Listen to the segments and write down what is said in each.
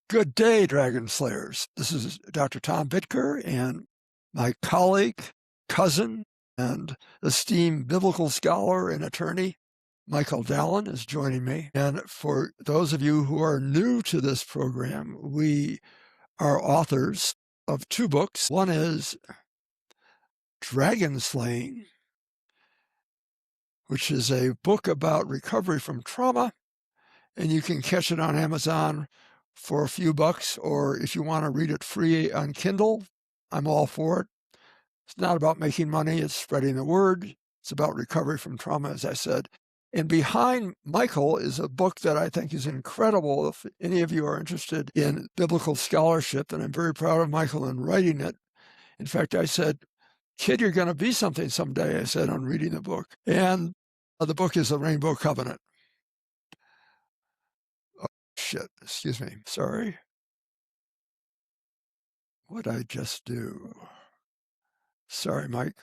Good day, Dragon Slayers. This is Dr. Tom Bittker, and my colleague, cousin, and esteemed biblical scholar and attorney, Michael Dallen, is joining me. And for those of you who are new to this program, we are authors of two books. One is Dragon Slaying, which is a book about recovery from trauma, and you can catch it on Amazon for a few bucks, or if you want to read it free on Kindle, I'm all for it. It's not about making money, it's spreading the word. It's about recovery from trauma, as I said. And behind Michael is a book that I think is incredible. If any of you are interested in biblical scholarship, and I'm very proud of Michael in writing it. In fact, I said, kid, you're going to be something someday, I said on reading the book. And the book is The Rainbow Covenant. Shit, excuse me, sorry. What'd I just do? Sorry, Mike.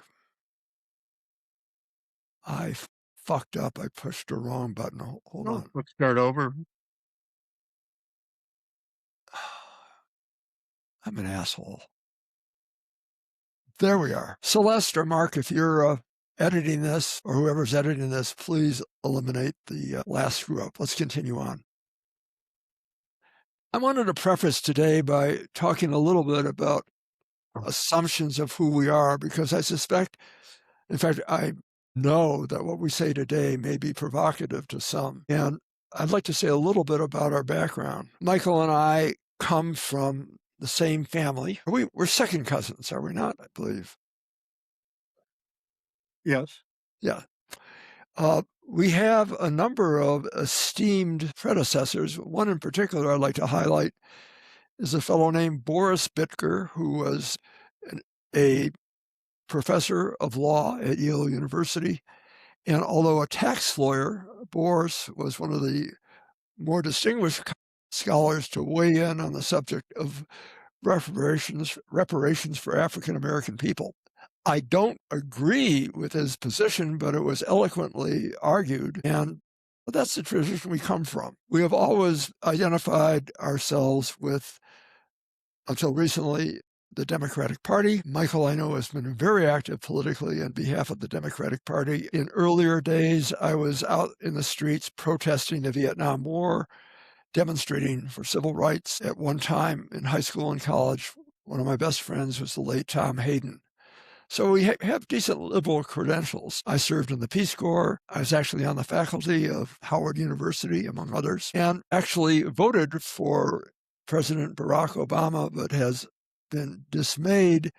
I fucked up. I pushed the wrong button. Hold on. Let's start over. I'm an asshole. There we are. Celeste or Mark, if you're editing this, or whoever's editing this, please eliminate the last screw up. Let's continue on. I wanted to preface today by talking a little bit about assumptions of who we are, because I suspect, in fact, I know that what we say today may be provocative to some. And I'd like to say a little bit about our background. Michael and I come from the same family. We're second cousins, are we not? I believe. Yes. Yeah. We have a number of esteemed predecessors. One in particular I'd like to highlight is a fellow named Boris Bittker, who was a professor of law at Yale University. And although a tax lawyer, Boris was one of the more distinguished scholars to weigh in on the subject of reparations for African American people. I don't agree with his position, but it was eloquently argued, and that's the tradition we come from. We have always identified ourselves with, until recently, the Democratic Party. Michael, I know, has been very active politically on behalf of the Democratic Party. In earlier days, I was out in the streets protesting the Vietnam War, demonstrating for civil rights. At one time in high school and college, one of my best friends was the late Tom Hayden. So we have decent liberal credentials. I served in the Peace Corps. I was actually on the faculty of Howard University, among others, and actually voted for President Barack Obama, but has been dismayed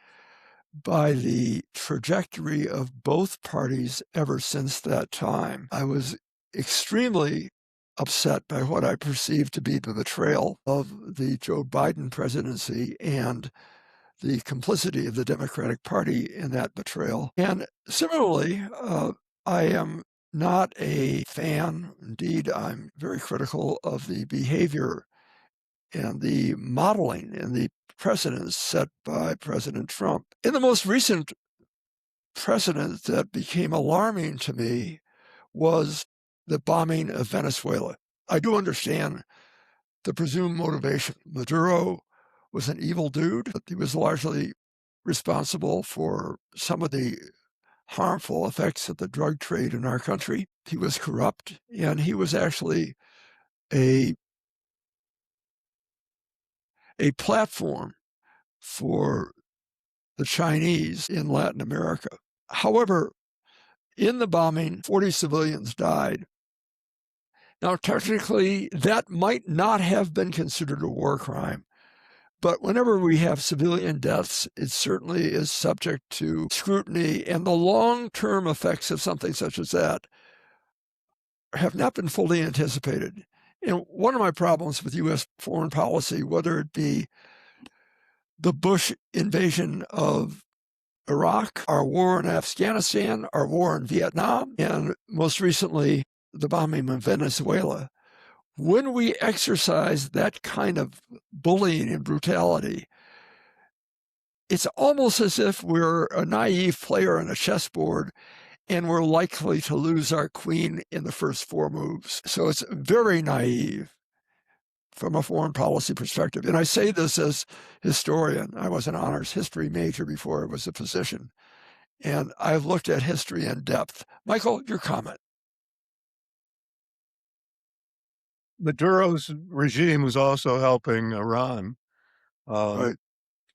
by the trajectory of both parties ever since that time. I was extremely upset by what I perceived to be the betrayal of the Joe Biden presidency and the complicity of the Democratic Party in that betrayal. And similarly, I am not a fan. Indeed, I'm very critical of the behavior and the modeling and the precedents set by President Trump. In the most recent precedent that became alarming to me was the bombing of Venezuela. I do understand the presumed motivation. Maduro was an evil dude, but he was largely responsible for some of the harmful effects of the drug trade in our country. He was corrupt, and he was actually a platform for the Chinese in Latin America. However, in the bombing, 40 civilians died. Now, technically, that might not have been considered a war crime. But whenever we have civilian deaths, it certainly is subject to scrutiny, and the long-term effects of something such as that have not been fully anticipated. And one of my problems with U.S. foreign policy, whether it be the Bush invasion of Iraq, our war in Afghanistan, our war in Vietnam, and most recently, the bombing of Venezuela, when we exercise that kind of bullying and brutality, it's almost as if we're a naive player on a chessboard and we're likely to lose our queen in the first 4 moves. So it's very naive. from a foreign policy perspective. And I say this as historian. I was an honors history major before I was a physician, and I've looked at history in depth. Michael, your comment. Maduro's regime was also helping Iran. Right.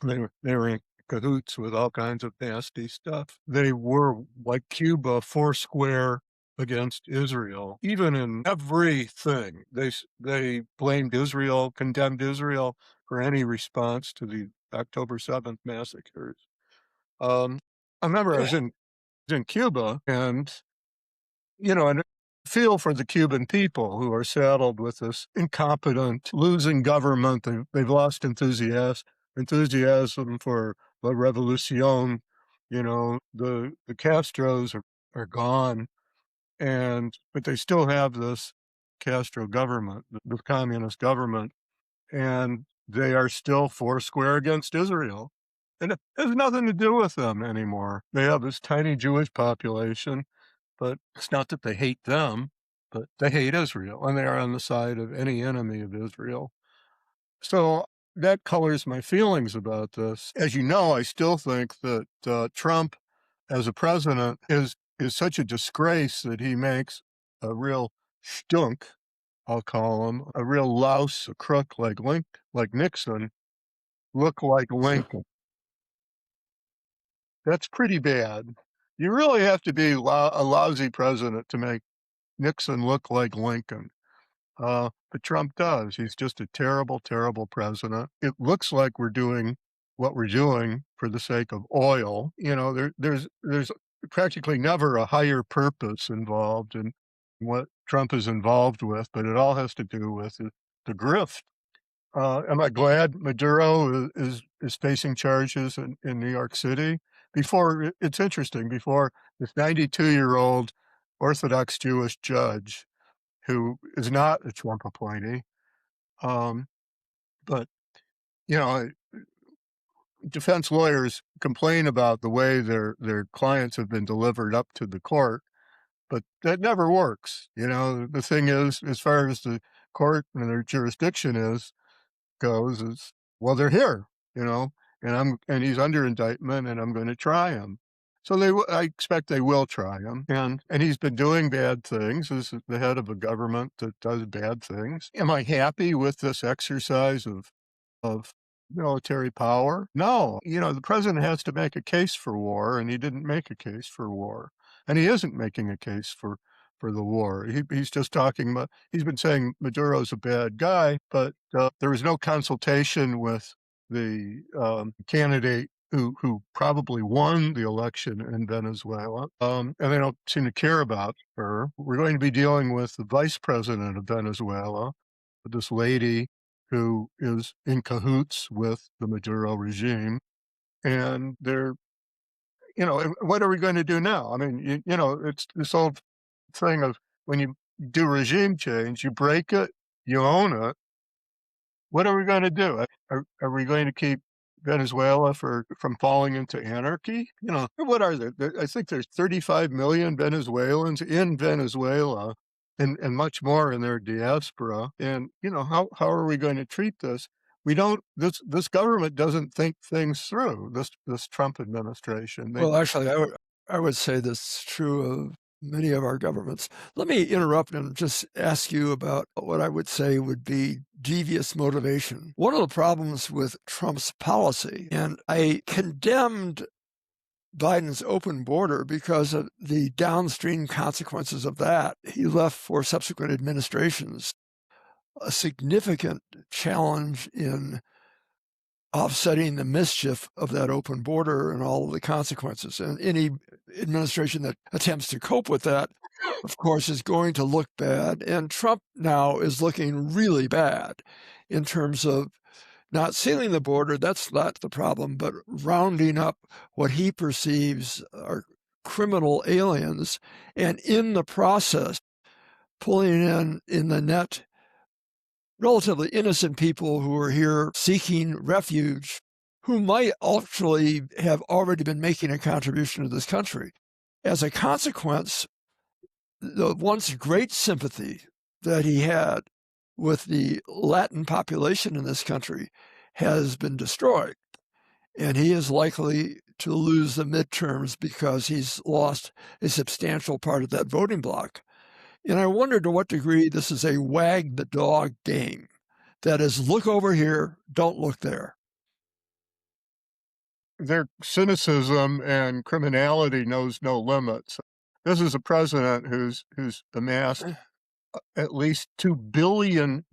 They were in cahoots with all kinds of nasty stuff. They were, like Cuba, foursquare against Israel. Even in everything, they blamed Israel, condemned Israel for any response to the October 7th massacres. I remember I was in Cuba, and and feel for the Cuban people who are saddled with this incompetent, losing government. They've lost enthusiasm for La Revolucion. The Castros are gone, but they still have this Castro government, the communist government, and they are still foursquare against Israel. And it has nothing to do with them anymore. They have this tiny Jewish population, but it's not that they hate them, but they hate Israel, and they are on the side of any enemy of Israel. So that colors my feelings about this. As you know, I still think that Trump, as a president, is such a disgrace that he makes a real stunk, I'll call him, a real louse, a crook like Nixon, look like Lincoln. That's pretty bad. You really have to be a lousy president to make Nixon look like Lincoln. But Trump does. He's just a terrible, terrible president. It looks like we're doing what we're doing for the sake of oil. There's practically never a higher purpose involved in what Trump is involved with, but it all has to do with the grift. Am I glad Maduro is facing charges in New York City? It's interesting, before this 92-year-old Orthodox Jewish judge, who is not a Trump appointee, um, but, you know, defense lawyers complain about the way their clients have been delivered up to the court, but that never works. The thing is, as far as the court and their jurisdiction goes, is, well, they're here, you know, and he's under indictment, and I'm going to try him. So I expect they will try him, and he's been doing bad things as the head of a government that does bad things. Am I happy with this exercise of military power? No. The president has to make a case for war, and he didn't make a case for war, and he isn't making a case for the war. He's just talking about, he's been saying Maduro's a bad guy, but there was no consultation with the candidate who probably won the election in Venezuela, and they don't seem to care about her. We're going to be dealing with the vice president of Venezuela, this lady who is in cahoots with the Maduro regime, and what are we going to do now? I mean, it's this old thing of, when you do regime change, you break it, you own it. What are we going to do? Are we going to keep Venezuela from falling into anarchy? What are there? I think there's 35 million Venezuelans in Venezuela, and much more in their diaspora. And how are we going to treat this? We don't. This government doesn't think things through. This Trump administration. Well, actually, I would say that's true of many of our governments. Let me interrupt and just ask you about what I would say would be devious motivation. One of the problems with Trump's policy, and I condemned Biden's open border because of the downstream consequences of that, he left for subsequent administrations a significant challenge in offsetting the mischief of that open border and all of the consequences. And any administration that attempts to cope with that, of course, is going to look bad. And Trump now is looking really bad in terms of not sealing the border. That's not the problem, but rounding up what he perceives are criminal aliens, and in the process, pulling in the net relatively innocent people who are here seeking refuge, who might actually have already been making a contribution to this country. As a consequence, the once great sympathy that he had with the Latin population in this country has been destroyed, and he is likely to lose the midterms because he's lost a substantial part of that voting bloc. And I wonder to what degree this is a wag the dog game. That is, look over here, don't look there. Their cynicism and criminality knows no limits. This is a president who's amassed at least $2 billion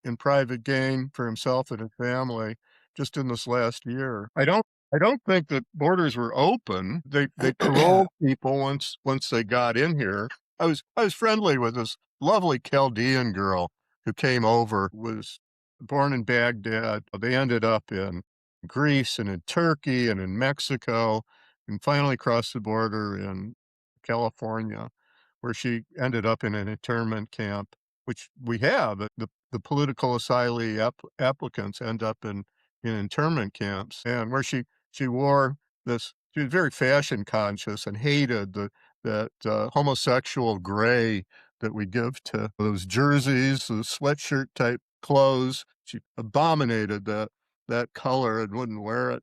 in private gain for himself and his family just in this last year. I don't think that borders were open. They paroled people once they got in here. I was friendly with this lovely Chaldean girl who came over, was born in Baghdad. They ended up in Greece and in Turkey and in Mexico and finally crossed the border in California, where she ended up in an internment camp, which we have. The political asylee applicants end up in internment camps, and where she wore this. She was very fashion conscious and hated that homosexual gray that we give to those jerseys, the sweatshirt type clothes. She abominated that color and wouldn't wear it.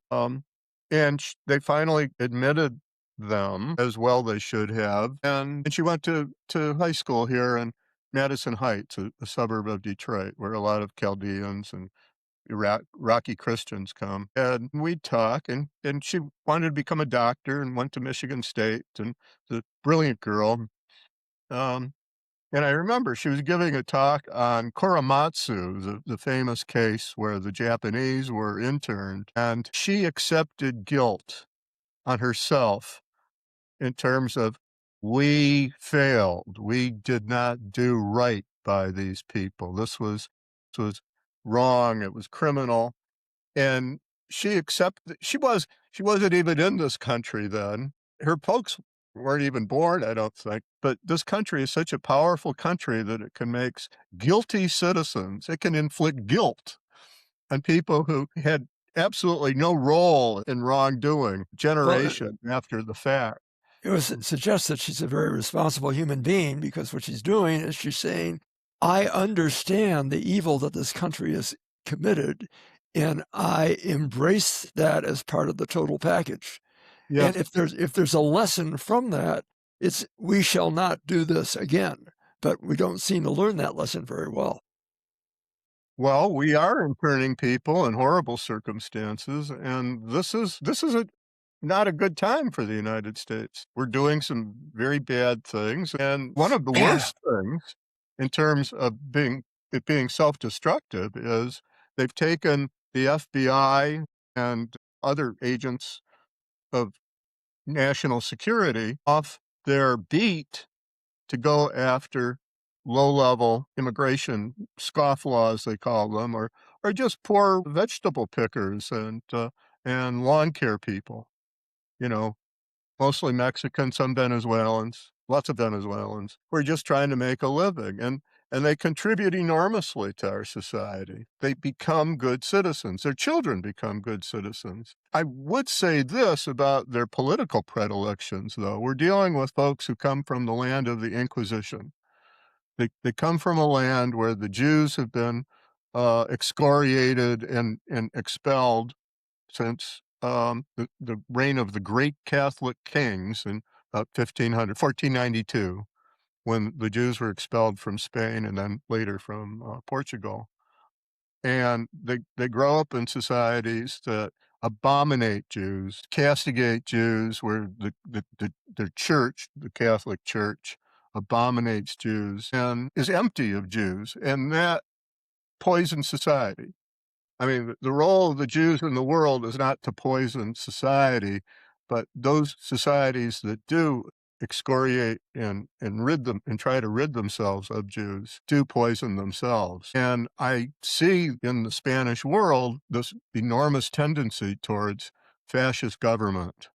And they finally admitted them, as well they should have, and she went to high school here in Madison Heights, a suburb of Detroit, where a lot of Chaldeans and Iraqi Christians come, and we'd talk, and she wanted to become a doctor and went to Michigan State, and the brilliant girl. Um, and I remember she was giving a talk on Korematsu, the famous case where the Japanese were interned, and she accepted guilt on herself in terms of, we failed. We did not do right by these people. This was wrong. It was criminal. And she accepted. She wasn't even in this country then. Her folks weren't even born, I don't think. But this country is such a powerful country that it can make guilty citizens. It can inflict guilt on people who had absolutely no role in wrongdoing Well, generation after the fact. it was Mm. suggests that she's a very responsible human being because what she's doing is she's saying, I understand the evil that this country has committed, and I embrace that as part of the total package. And Yes. if there's a lesson from that, it's we shall not do this again. But we don't seem to learn that lesson very well. Well, we are interning people in horrible circumstances, and this is not a good time for the United States. We're doing some very bad things, and one of the worst things in terms of being self-destructive is they've taken the FBI and other agents of national security off their beat to go after low-level immigration scofflaws, they call them, or just poor vegetable pickers and lawn care people, you know, mostly Mexican, some Venezuelans, lots of Venezuelans, who are just trying to make a living, and they contribute enormously to our society. They become good citizens. Their children become good citizens. I would say this about their political predilections, though. We're dealing with folks who come from the land of the Inquisition. They come from a land where the Jews have been excoriated and expelled since the reign of the great Catholic kings in about 1492, when the Jews were expelled from Spain and then later from Portugal. And they grow up in societies that abominate Jews, castigate Jews, where the church, the Catholic Church, abominates Jews and is empty of Jews, and that poisons society. I mean, the role of the Jews in the world is not to poison society, but those societies that do excoriate and rid them and try to rid themselves of Jews do poison themselves. And I see in the Spanish world this enormous tendency towards fascist government,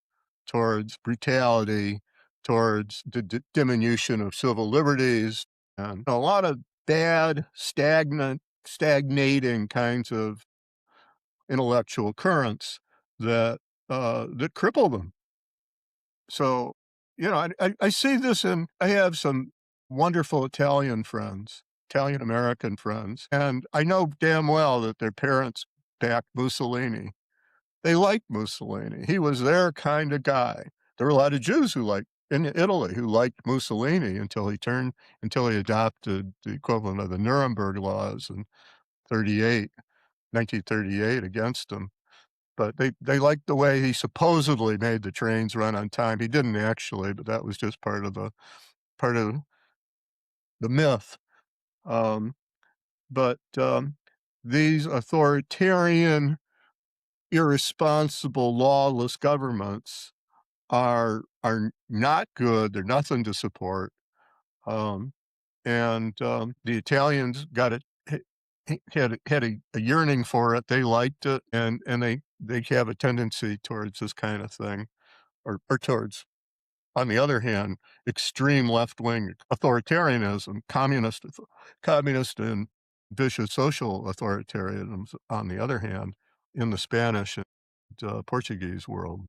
towards brutality, towards the diminution of civil liberties, and a lot of bad, stagnating kinds of intellectual currents that cripple them. So, I see this, and I have some wonderful Italian friends Italian American friends, and I know damn well that their parents backed Mussolini. They liked Mussolini. He was their kinda guy. There were a lot of Jews who liked in Italy who liked Mussolini until he adopted the equivalent of the Nuremberg laws in 38 1938 against him. But they liked the way he supposedly made the trains run on time. He didn't actually, but that was just part of the myth. Um, but these authoritarian, irresponsible, lawless governments are not good. They're nothing to support. Um, and the Italians got it had a yearning for it. They liked it, and they have a tendency towards this kind of thing, or towards, on the other hand, extreme left-wing authoritarianism, communist and vicious social authoritarianism, on the other hand, in the Spanish and Portuguese world.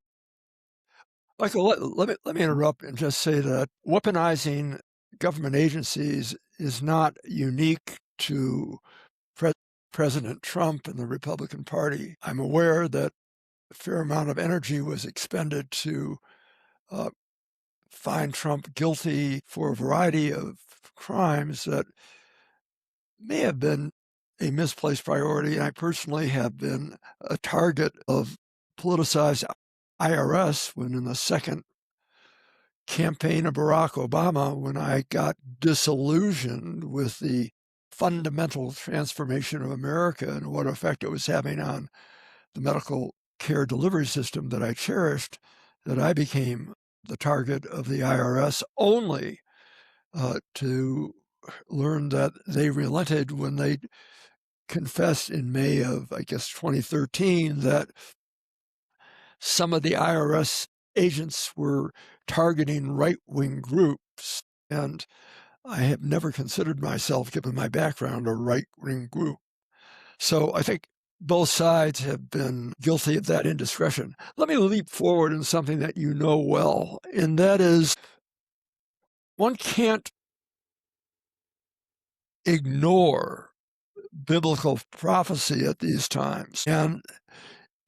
Michael, let me interrupt and just say that weaponizing government agencies is not unique to Pre President Trump and the Republican Party. I'm aware that a fair amount of energy was expended to uh, find Trump guilty for a variety of crimes that may have been a misplaced priority. And I personally have been a target of politicized IRS when in the second campaign of Barack Obama, when I got disillusioned with the fundamental transformation of America and what effect it was having on the medical care delivery system that I cherished, that I became the target of the IRS only to learn that they relented when they confessed in May of, I guess, 2013 that some of the IRS agents were targeting right-wing groups. And I have never considered myself, given my background, a right-wing group. So I think both sides have been guilty of that indiscretion. Let me leap forward in something that you know well, and that is one can't ignore biblical prophecy at these times. And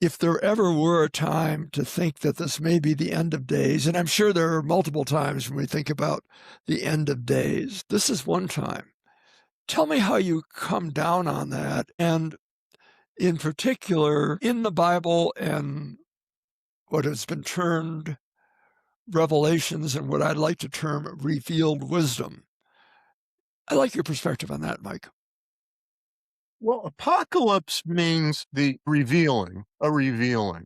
if there ever were a time to think that this may be the end of days, and I'm sure there are multiple times when we think about the end of days, this is one time. Tell me how you come down on that, and in particular, in the Bible and what has been termed revelations and what I'd like to term revealed wisdom. I like your perspective on that, Mike. Well, apocalypse means the revealing, a revealing.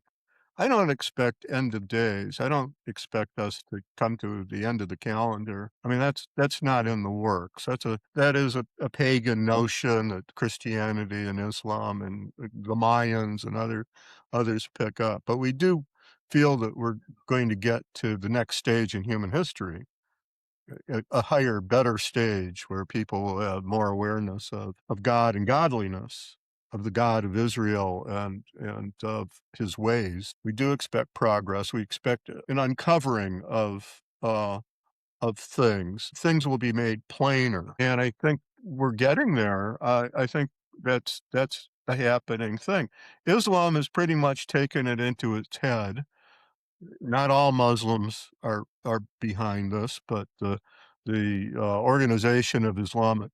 I don't expect end of days. I don't expect us to come to the end of the calendar. I mean, that's not in the works. That is a pagan notion that Christianity and Islam and the Mayans and others pick up. But we do feel that we're going to get to the next stage in human history, a higher, better stage where people will have more awareness of God and godliness, of the God of Israel and of his ways. We do expect progress. We expect an uncovering of things. Things will be made plainer. And I think we're getting there. I think that's a happening thing. Islam has pretty much taken it into its head. Not all Muslims are behind this, but the Organization of Islamic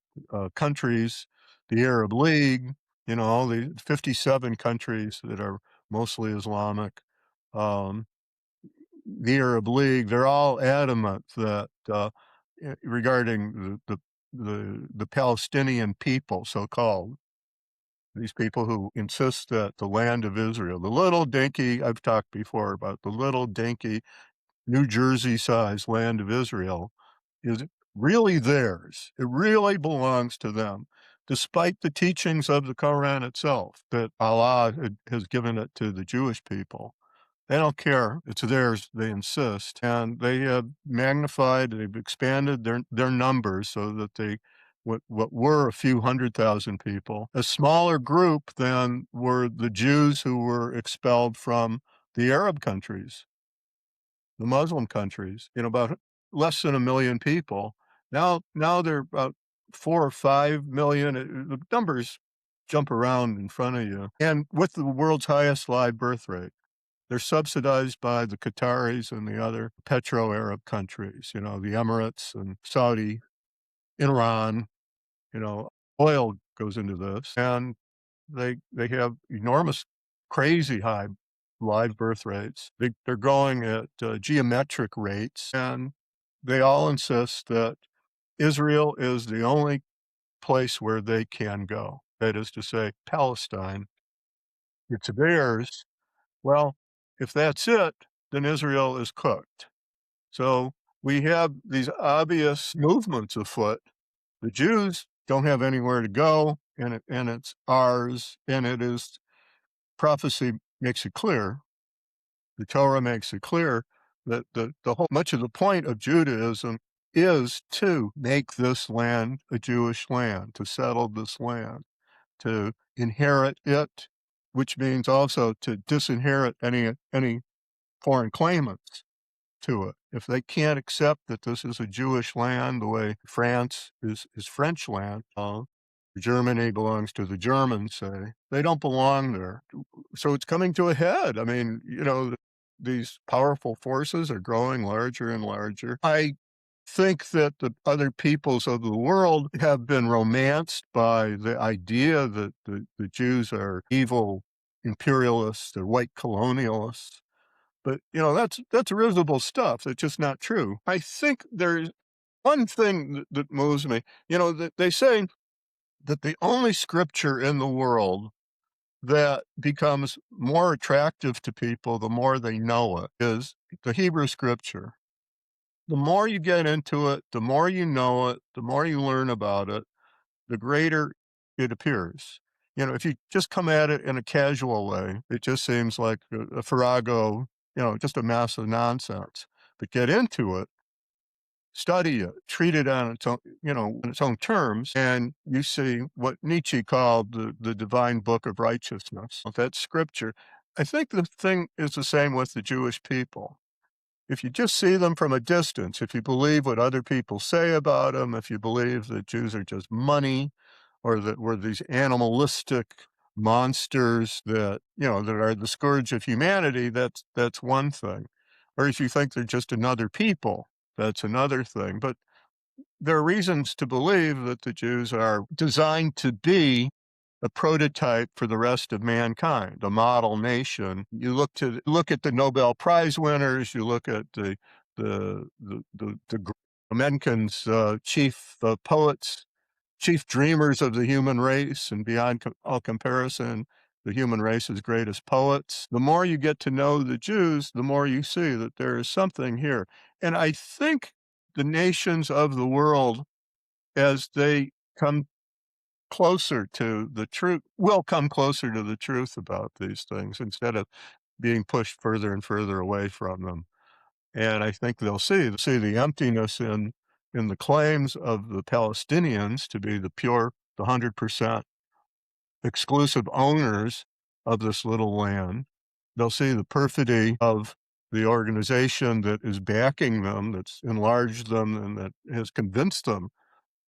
Countries, the Arab League, all the 57 countries that are mostly Islamic, um, the Arab League, they're all adamant that regarding the Palestinian people, so-called, these people who insist that the land of Israel, the little dinky, I've talked before about the little dinky New Jersey-sized land of Israel is really theirs. It really belongs to them, despite the teachings of the Quran itself, that Allah has given it to the Jewish people. They don't care. It's theirs, they insist, and they have magnified, they've expanded their numbers so that what were a few 100,000 people, a smaller group than were the Jews who were expelled from the Arab countries, the Muslim countries, about less than 1,000,000 people. Now they're about 4 or 5 million. The numbers jump around in front of you. And with the world's highest live birth rate, they're subsidized by the Qataris and the other petro-Arab countries, the Emirates and Saudi, Iran, you know, oil goes into this. And they have enormous, crazy high live birth rates. They're going at geometric rates, and they all insist that Israel is the only place where they can go. That is to say, Palestine. It's theirs. Well, if that's it, then Israel is cooked. So we have these obvious movements afoot. The Jews don't have anywhere to go, and it's ours, and it is prophecy makes it clear, the Torah makes it clear that the whole much of the point of Judaism is to make this land a Jewish land, to settle this land, to inherit it, which means also to disinherit any foreign claimants to it. If they can't accept that this is a Jewish land, the way France is French land, Germany belongs to the Germans, say, they don't belong there. So it's coming to a head. I mean, these powerful forces are growing larger and larger. I think that the other peoples of the world have been romanced by the idea that the Jews are evil imperialists, they're white colonialists. But, that's risible stuff. That's just not true. I think there's one thing that moves me. That they say that the only scripture in the world that becomes more attractive to people the more they know it is the Hebrew scripture. The more you get into it, the more you know it, the more you learn about it, the greater it appears. If you just come at it in a casual way, it just seems like a farrago, just a mass of nonsense. But get into it, study it, treat it on its own, in its own terms, and you see what Nietzsche called the divine book of righteousness. That's scripture. I think the thing is the same with the Jewish people. If you just see them from a distance, if you believe what other people say about them, if you believe that Jews are just money, or that we're these animalistic monsters that are the scourge of humanity, that's one thing. Or if you think they're just another people, that's another thing. But there are reasons to believe that the Jews are designed to be a prototype for the rest of mankind, a model nation. You look at the Nobel Prize winners, you look at the Menken's chief poets, chief dreamers of the human race, and beyond all comparison, the human race's greatest poets. The more you get to know the Jews, the more you see that there is something here. And I think the nations of the world, as they come closer to the truth, will come closer to the truth about these things instead of being pushed further and further away from them. And I think they'll see the emptiness in the claims of the Palestinians to be the 100% exclusive owners of this little land. They'll see the perfidy of the organization that is backing them, that's enlarged them, and that has convinced them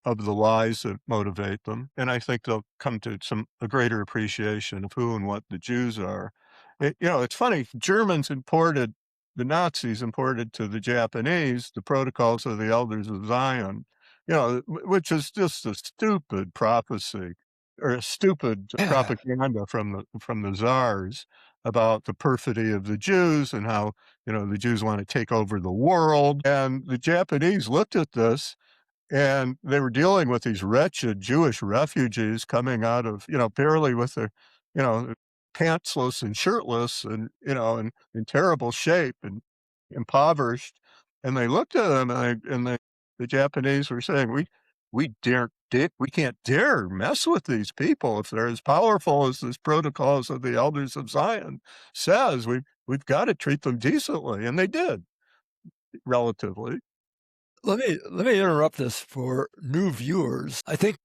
of the lies that motivate them. And I think they'll come to a greater appreciation of who and what the Jews are. It's funny, the Nazis imported to the Japanese the protocols of the elders of Zion, which is just a stupid prophecy or a stupid Yeah. propaganda from the czars about the perfidy of the Jews and how, the Jews want to take over the world. And the Japanese looked at this, and they were dealing with these wretched Jewish refugees coming out of, barely with their, you know, pantsless and shirtless and, in terrible shape and impoverished. And they looked at them the Japanese were saying, we can't dare mess with these people. If they're as powerful as this protocols of the elders of Zion says, we've got to treat them decently. And they did, relatively. Let me interrupt this for new viewers. I think,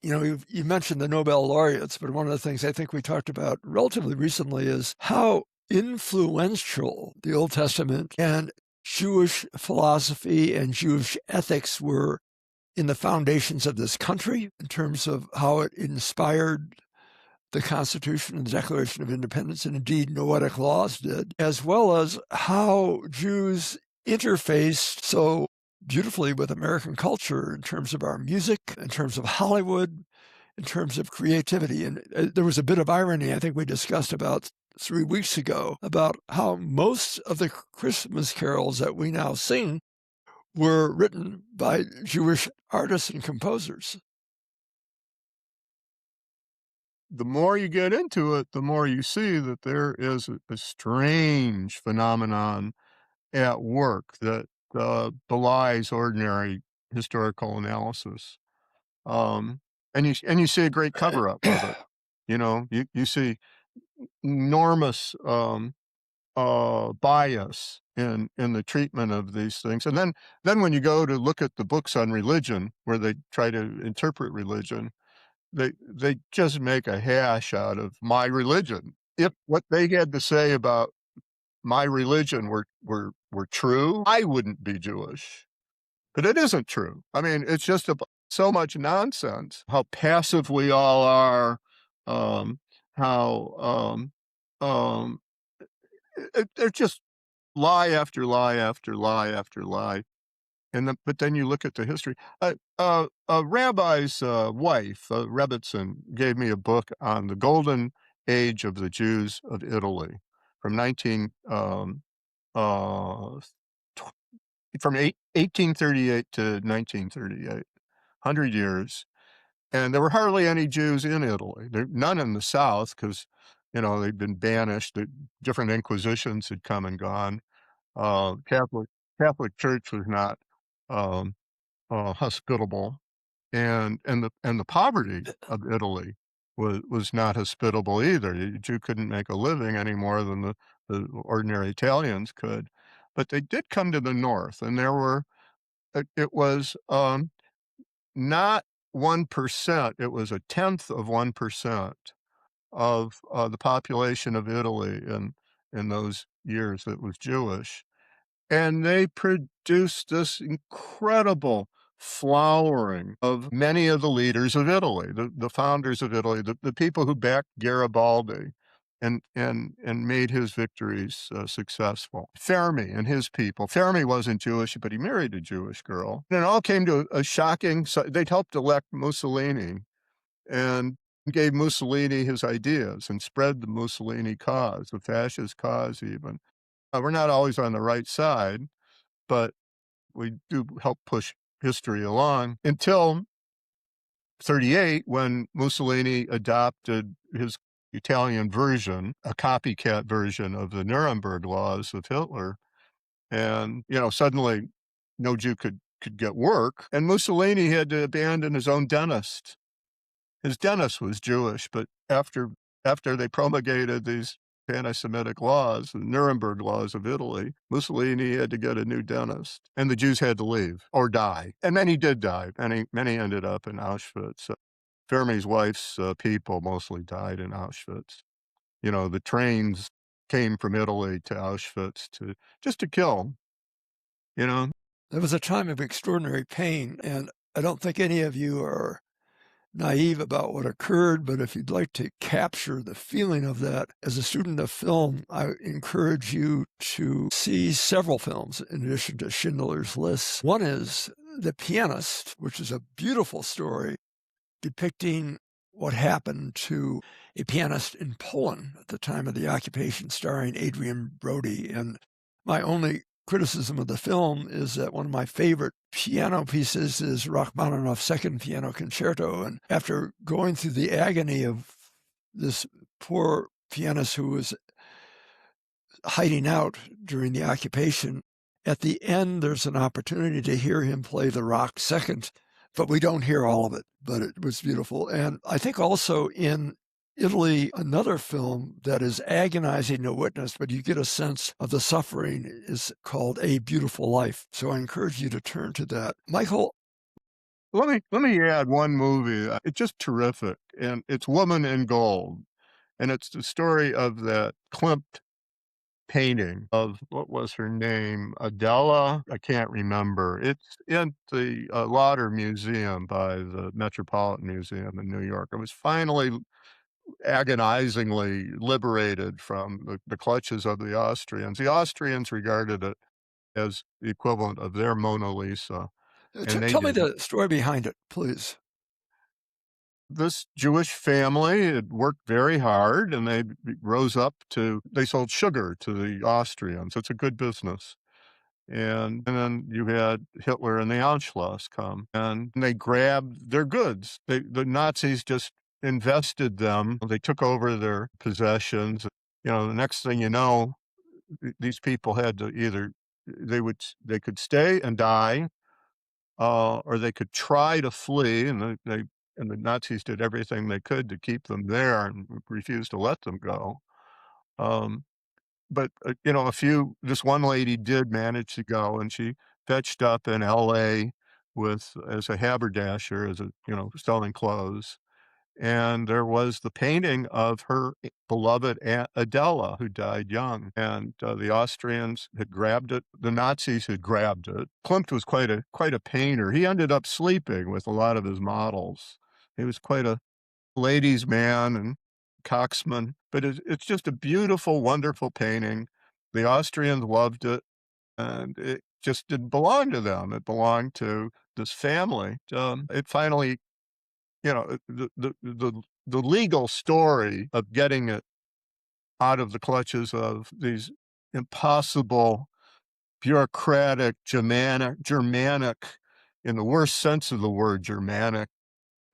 you mentioned the Nobel laureates, but one of the things I think we talked about relatively recently is how influential the Old Testament and Jewish philosophy and Jewish ethics were in the foundations of this country in terms of how it inspired the Constitution and the Declaration of Independence, and indeed Noetic laws did, as well as how Jews interfaced so beautifully with American culture in terms of our music, in terms of Hollywood, in terms of creativity. And there was a bit of irony I think we discussed about 3 weeks ago about how most of the Christmas carols that we now sing were written by Jewish artists and composers. The more you get into it, the more you see that there is a strange phenomenon at work that belies ordinary historical analysis. Um, and you see a great cover up of it. You know, you see enormous bias in the treatment of these things. And then when you go to look at the books on religion, where they try to interpret religion, they just make a hash out of my religion. If what they had to say about my religion were true, I wouldn't be Jewish. But it isn't true. I mean, it's just so much nonsense. How passive we all are, how they're just lie after lie after lie after lie. But then you look at the history. A rabbi's wife, Rebbitzin, gave me a book on the golden age of the Jews of Italy from 19 tw- from 1838 to 1938, 100 years. And there were hardly any Jews in Italy. None in the South because, they'd been banished. The different inquisitions had come and gone. Catholic Church was not um, hospitable, and the poverty of Italy was not hospitable either. A Jew couldn't make a living any more than the ordinary Italians could, but they did come to the north, and it was not 1%. It was a tenth of 1% of the population of Italy in those years that was Jewish. And they produced this incredible flowering of many of the leaders of Italy, the founders of Italy, the people who backed Garibaldi and made his victories successful. Fermi and his people. Fermi wasn't Jewish, but he married a Jewish girl. And it all came to a shocking, they'd helped elect Mussolini and gave Mussolini his ideas and spread the Mussolini cause, the fascist cause even. We're not always on the right side, but we do help push history along until 38 when Mussolini adopted his Italian version, a copycat version of the Nuremberg laws of Hitler. And, suddenly no Jew could get work. And Mussolini had to abandon his own dentist. His dentist was Jewish, but after they promulgated these anti-Semitic laws, the Nuremberg laws of Italy, Mussolini had to get a new dentist, and the Jews had to leave or die. And many did die. Many ended up in Auschwitz. Fermi's wife's people mostly died in Auschwitz. The trains came from Italy to Auschwitz just to kill. It was a time of extraordinary pain, and I don't think any of you are naive about what occurred, but if you'd like to capture the feeling of that as a student of film, I encourage you to see several films in addition to Schindler's List. One is The Pianist, which is a beautiful story depicting what happened to a pianist in Poland at the time of the occupation, starring Adrian Brody. And my only criticism of the film is that one of my favorite piano pieces is Rachmaninoff's Second Piano Concerto. And after going through the agony of this poor pianist who was hiding out during the occupation, at the end, there's an opportunity to hear him play the Rock Second, but we don't hear all of it, but it was beautiful. And I think also in Italy, another film that is agonizing to witness, but you get a sense of the suffering, is called A Beautiful Life. So I encourage you to turn to that. Michael, Let me add one movie. It's just terrific, and it's Woman in Gold, and it's the story of that Klimt painting of what was her name? Adela? I can't remember. It's in the, Lauder Museum by the Metropolitan Museum in New York. It was finally agonizingly liberated from the clutches of the Austrians. The Austrians regarded it as the equivalent of their Mona Lisa, and they Tell me didn't. the story behind it, please. This Jewish family had worked very hard, and rose up to they sold sugar to the Austrians. It's a good business. And then you had Hitler and the Anschluss come, and they grabbed their goods. The Nazis just invested them. They took over their possessions. The next thing you know, these people had to either they could stay and die, or they could try to flee, and the Nazis did everything they could to keep them there and refused to let them go. Um, but, this one lady did manage to go, and she fetched up in LA with as a haberdasher, selling clothes, and there was the painting of her beloved Aunt Adela, who died young, and, the Austrians had grabbed it. The Nazis had grabbed it. Klimt was quite a painter. He ended up sleeping with a lot of his models. He was quite a ladies' man and coxman, but it's just a beautiful, wonderful painting. The Austrians loved it, and it just didn't belong to them. It belonged to this family. It finally, the legal story of getting it out of the clutches of these impossible, bureaucratic, Germanic, in the worst sense of the word, Germanic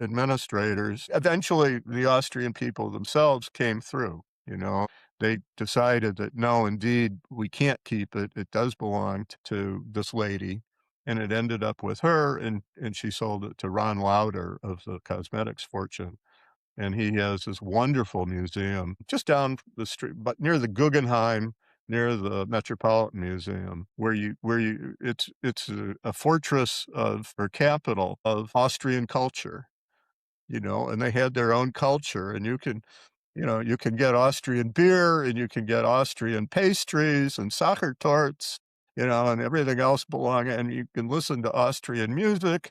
administrators. Eventually, the Austrian people themselves came through, you know? They decided that, no, indeed, we can't keep it. It does belong to this lady, and it ended up with her, and she sold it to Ron Lauder of the cosmetics fortune, and he has this wonderful museum just down the street, but near the Guggenheim, near the Metropolitan Museum, where you it's a fortress of or capital of Austrian culture, and they had their own culture, and you can get Austrian beer, and you can get Austrian pastries and Sachertorts, and everything else and you can listen to Austrian music,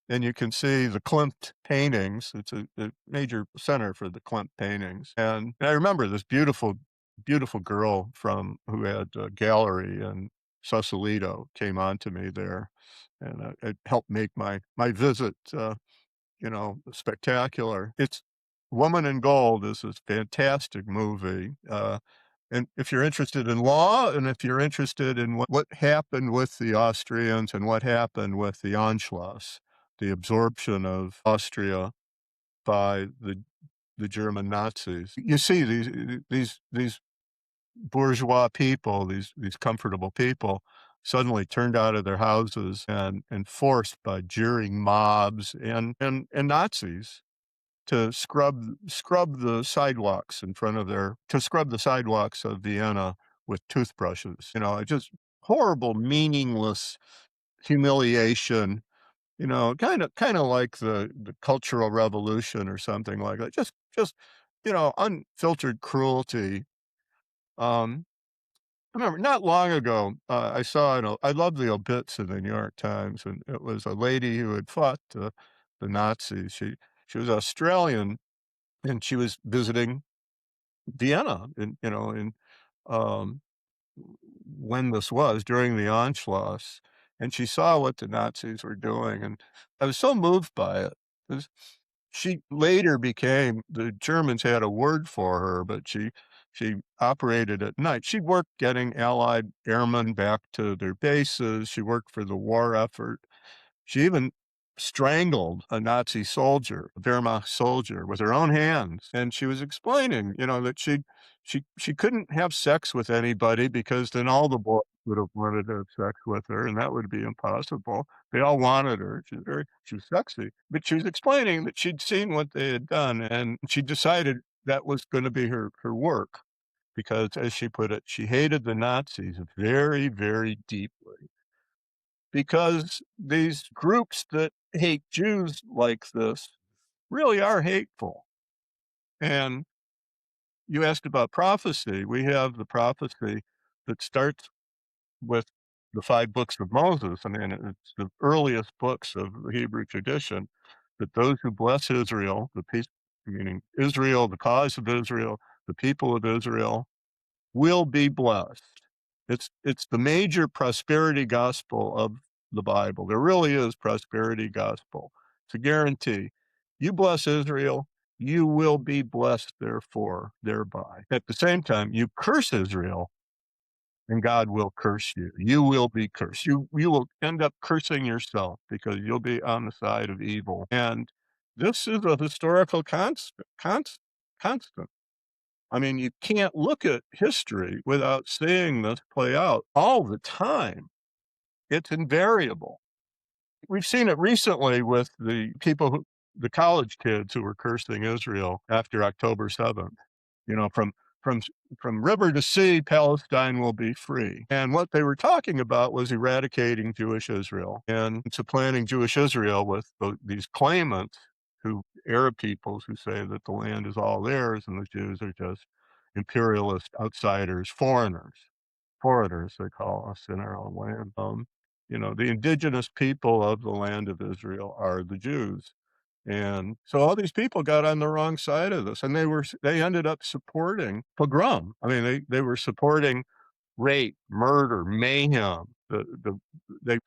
and you can see the Klimt paintings. It's a major center for the Klimt paintings, and I remember this beautiful, beautiful girl who had a gallery in Sausalito came on to me there, and, it helped make my visit, spectacular. It's Woman in Gold is this fantastic movie, and if you're interested in law, and if you're interested in what happened with the Austrians and what happened with the Anschluss, the absorption of Austria by the German Nazis, you see these bourgeois people, these comfortable people, suddenly turned out of their houses and forced by jeering mobs and Nazis to scrub the sidewalks of Vienna with toothbrushes. Just horrible, meaningless humiliation. Kind of like the Cultural Revolution or something like that. Just unfiltered cruelty. Um, I remember not long ago, I love the obits in the New York Times, and it was a lady who had fought the Nazis. She was Australian, and she was visiting Vienna, um, when this was during the Anschluss, and she saw what the Nazis were doing, and I was so moved by it. 'Cause she later became the Germans had a word for her, but she operated at night. She worked getting Allied airmen back to their bases. She worked for the war effort. She even strangled a Nazi soldier, a Wehrmacht soldier, with her own hands, and she was explaining, that she couldn't have sex with anybody because then all the boys would have wanted to have sex with her, and that would be impossible. They all wanted her. She was sexy, but she was explaining that she'd seen what they had done, and she decided that was gonna be her work because, as she put it, she hated the Nazis very, very deeply. Because these groups that hate Jews like this really are hateful. And you asked about prophecy. We have the prophecy. that starts with the 5 books of Moses. I mean, it's the earliest books of the Hebrew tradition, that those who bless Israel, the peace, meaning Israel, the cause of Israel, the people of Israel, will be blessed. It's the major prosperity gospel of the Bible. There really is prosperity gospel. It's a guarantee. You bless Israel, you will be blessed therefore thereby. At the same time, you curse Israel, and God will curse you. You will be cursed. You will end up cursing yourself because you'll be on the side of evil. And this is a historical constant. I mean, you can't look at history without seeing this play out all the time. It's invariable. We've seen it recently with the college kids who were cursing Israel after October 7th. You know, from from river to sea, Palestine will be free. And what they were talking about was eradicating Jewish Israel and supplanting Jewish Israel with these claimants, who Arab peoples, who say that the land is all theirs and the Jews are just imperialist outsiders, foreigners, they call us in our own land. The indigenous people of the land of Israel are the Jews. And so all these people got on the wrong side of this, and they ended up supporting pogrom. I mean, they were supporting rape, murder, mayhem. The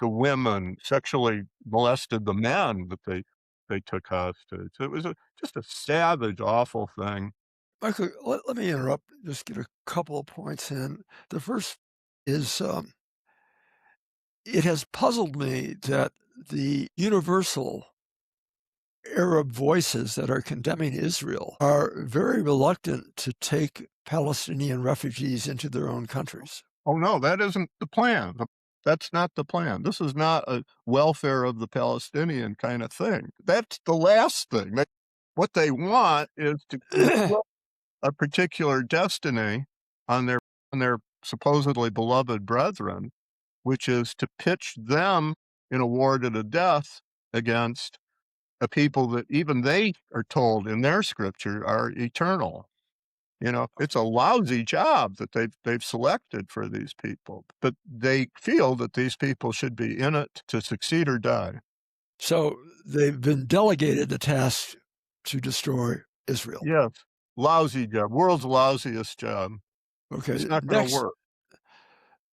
women sexually molested the men that they took hostage. It was just a savage, awful thing. Michael, let me interrupt, just get a couple of points in. The first is it has puzzled me that the universal Arab voices that are condemning Israel are very reluctant to take Palestinian refugees into their own countries. Oh, no, that isn't the plan. That's not the plan. This is not a welfare of the Palestinian kind of thing. That's the last thing. What they want is to inflict a particular destiny on their supposedly beloved brethren, which is to pitch them in a war to the death against a people that even they are told in their scripture are eternal. It's a lousy job that they've selected for these people, but they feel that these people should be in it to succeed or die. So they've been delegated the task to destroy Israel. Yes, lousy job, world's lousiest job. Okay, It's not gonna next, work.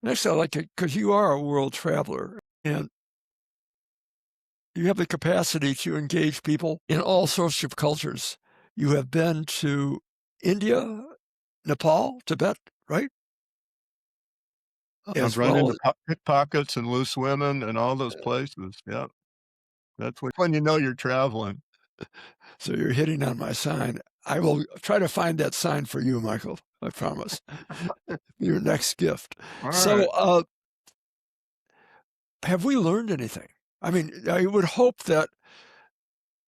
next I'd like to, because you are a world traveler and you have the capacity to engage people in all sorts of cultures. You have been to India, Nepal, Tibet, right? I've As run well into as, pickpockets and loose women and all those places, yeah. That's when you know you're traveling. so you're hitting on my sign. I will try to find that sign for you, Michael. I promise. Your next gift. Alright. So, have we learned anything? I mean, I would hope that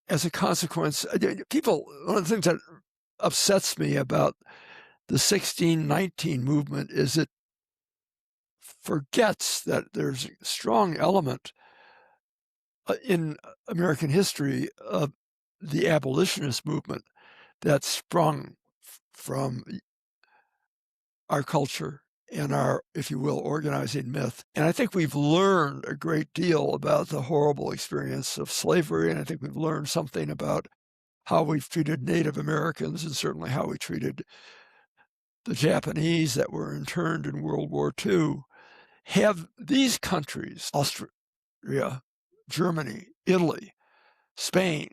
as a consequence, people, one of the things that upsets me about the 1619 movement is it forgets that there's a strong element in American history of the abolitionist movement that sprung from our culture and our, if you will, organizing myth. And I think we've learned a great deal about the horrible experience of slavery. And I think we've learned something about how we've treated Native Americans and certainly how we treated the Japanese that were interned in World War II. Have these countries, Austria, Germany, Italy, Spain,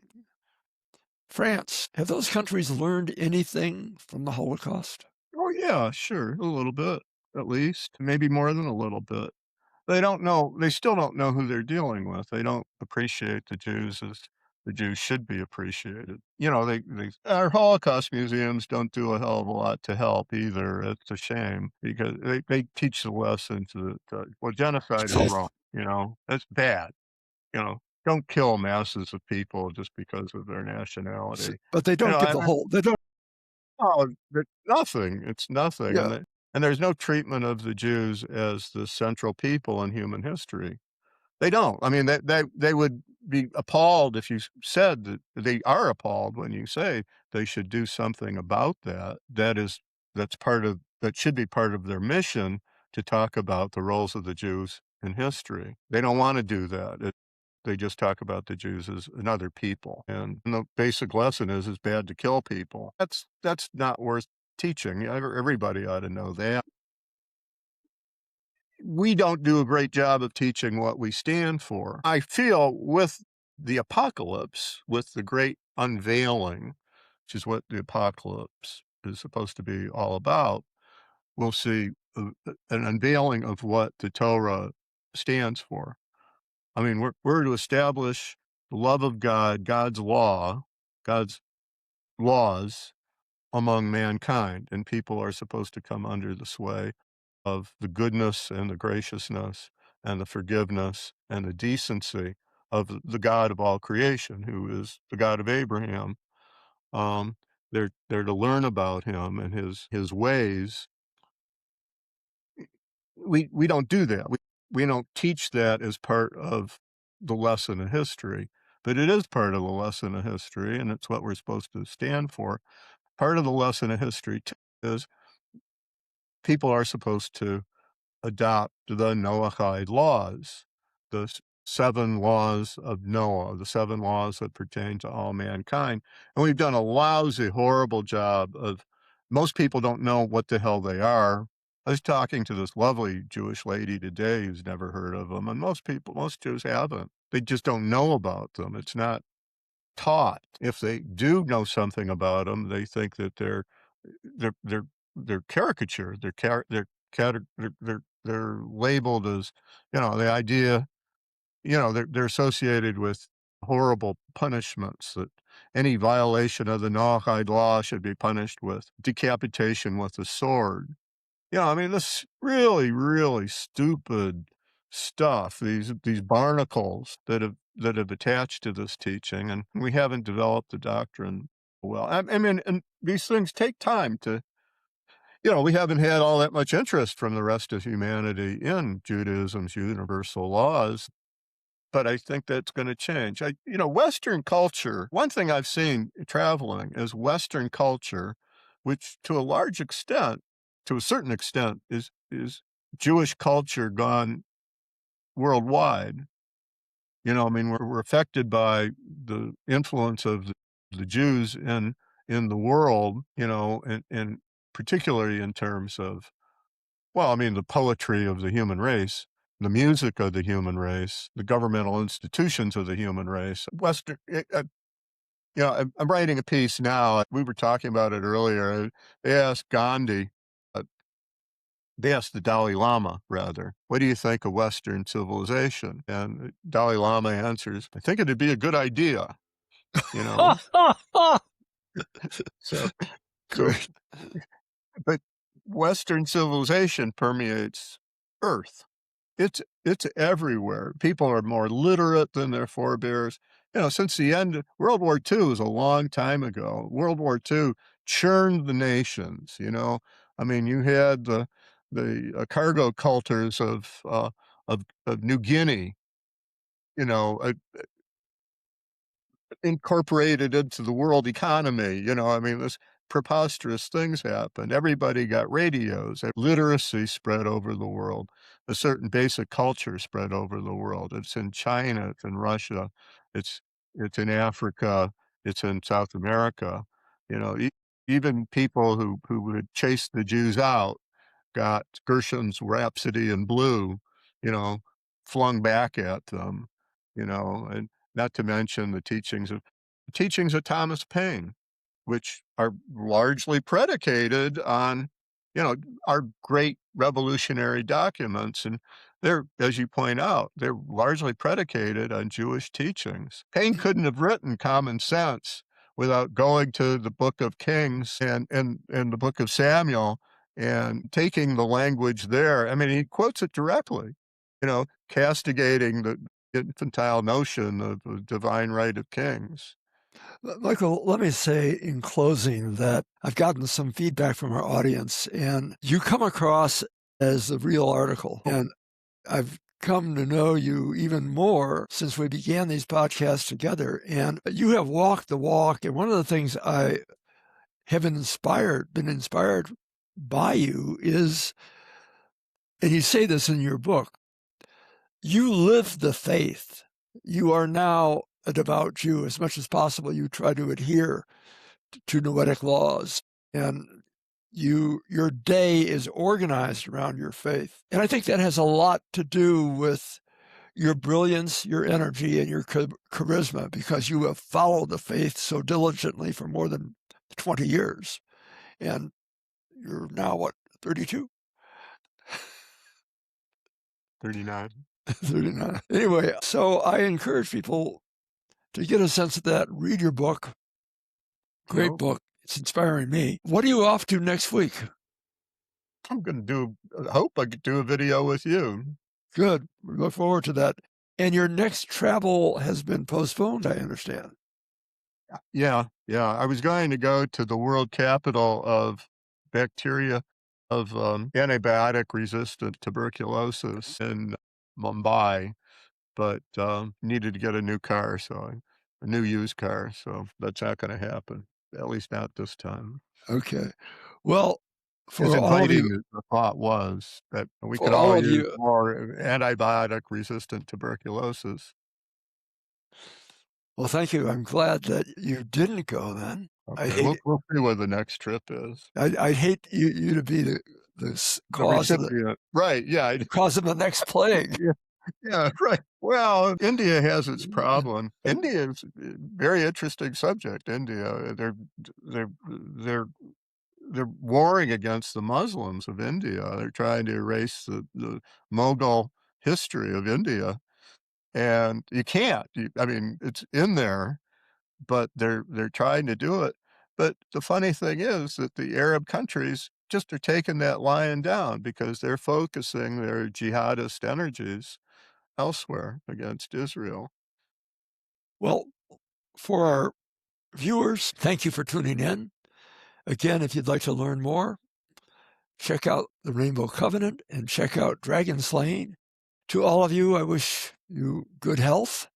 France, have those countries learned anything from the Holocaust? Oh, yeah, sure, a little bit, at least, maybe more than a little bit. They still don't know who they're dealing with. They don't appreciate the Jews as the Jews should be appreciated. Our Holocaust museums don't do a hell of a lot to help either. It's a shame because they teach the lessons well, genocide is wrong, that's bad, don't kill masses of people just because of their nationality. But they don't give the And whole, they don't, oh, nothing. It's nothing, yeah. and there's no treatment of the Jews as the central people in human history. They don't. I mean, they would be appalled if you said that they are appalled when you say they should do something about that. That should be part of their mission, to talk about the roles of the Jews in history. They don't wanna do that. They just talk about the Jews as another people, and the basic lesson is it's bad to kill people. That's not worth teaching. Everybody ought to know that. We don't do a great job of teaching what we stand for. I feel with the apocalypse, with the great unveiling, which is what the apocalypse is supposed to be all about, we'll see an unveiling of what the Torah stands for. I mean, we're to establish the love of God, God's law, God's laws among mankind, and people are supposed to come under the sway of the goodness and the graciousness and the forgiveness and the decency of the God of all creation, who is the God of Abraham. Um, they're to learn about him and his ways. We don't do that. We don't teach that as part of the lesson of history, but it is part of the lesson of history, and it's what we're supposed to stand for. Part of the lesson of history too is people are supposed to adopt the Noahide laws, the 7 laws of Noah, the 7 laws that pertain to all mankind, and we've done a lousy, horrible job of most people don't know what the hell they are. I was talking to this lovely Jewish lady today who's never heard of them, and most Jews haven't. They just don't know about them. It's not taught. If they do know something about them, they think that they're they're they're caricatured. They're labeled as, the idea, they're associated with horrible punishments, that any violation of the Noahide law should be punished with decapitation with a sword. I mean, this really, really stupid stuff, these barnacles that have attached to this teaching, and we haven't developed the doctrine well. I mean, and these things take time to we haven't had all that much interest from the rest of humanity in Judaism's universal laws, but I think that's gonna change. Western culture, one thing I've seen traveling is Western culture, which to a certain extent, is Jewish culture gone worldwide. I mean, we're affected by the influence of the Jews in the world, and particularly in terms of, well, I mean, the poetry of the human race, the music of the human race, the governmental institutions of the human race. I'm writing a piece now. We were talking about it earlier. They asked Gandhi, uh, they asked the Dalai Lama, rather, what do you think of Western civilization? And Dalai Lama answers, I think it'd be a good idea, you know? So, so, Great. but Western civilization permeates Earth. It's everywhere. People are more literate than their forebears. Since the end of World War II is a long time ago. World War II churned the nations. I mean, you had the cargo cultures of New Guinea, you know, uh, incorporated into the world economy. I mean, this preposterous things happened. Everybody got radios. Literacy spread over the world. A certain basic culture spread over the world. It's in China, it's in Russia, it's it's in Africa, it's in South America. Even people who would chase the Jews out got Gershom's Rhapsody in Blue, you know, flung back at them, and not to mention the teachings of Thomas Paine, which are largely predicated on, you know, our great revolutionary documents. And they're, as you point out, they're largely predicated on Jewish teachings. Paine couldn't have written Common Sense without going to the Book of Kings and the Book of Samuel and taking the language there. I mean, he quotes it directly, castigating the infantile notion of the divine right of kings. Michael, let me say in closing that I've gotten some feedback from our audience, and you come across as the real article. And I've come to know you even more since we began these podcasts together. And you have walked the walk. And one of the things I have been inspired by you is and you say this in your book, you live the faith. You are now a devout Jew. As much as possible, you try to adhere to Noetic laws, and your day is organized around your faith. And I think that has a lot to do with your brilliance, your energy, and your charisma, because you have followed the faith so diligently for more than 20 years. And you're now, what, 32? 39. 39. Anyway, so I encourage people to get a sense of that. Read your book. Great book. It's inspiring me. What are you off to next week? I'm going to I hope I could do a video with you. Good. We look forward to that. And your next travel has been postponed, I understand. Yeah, yeah. I was going to go to the world capital of bacteria of antibiotic-resistant tuberculosis in Mumbai, but needed to get a new car, a new used car, so that's not going to happen, at least not this time. Okay. Well, As for all of inviting you, as the thought was that we for could all all of use you, more antibiotic-resistant tuberculosis. well, thank you. I'm glad that you didn't go then. I Okay, hate we'll see where the next trip is. I hate you to be the The recipient. Right, yeah. cause of the next plague. Yeah, yeah, right. Well, India has its problem. India is a very interesting subject, India. They're they're warring against the Muslims of India. They're trying to erase the Mughal history of India, and you can't. I mean, it's in there, but they're trying to do it. But the funny thing is that the Arab countries just are taking that lion down because they're focusing their jihadist energies elsewhere against Israel. Well, for our viewers, thank you for tuning in. Again, if you'd like to learn more, check out the Rainbow Covenant and check out Dragon Slaying. To all of you, I wish you good health,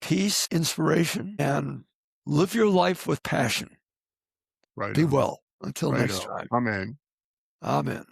peace, inspiration, and live your life with passion. Right Be on. well. Until Right next on. time. Amen. Amen.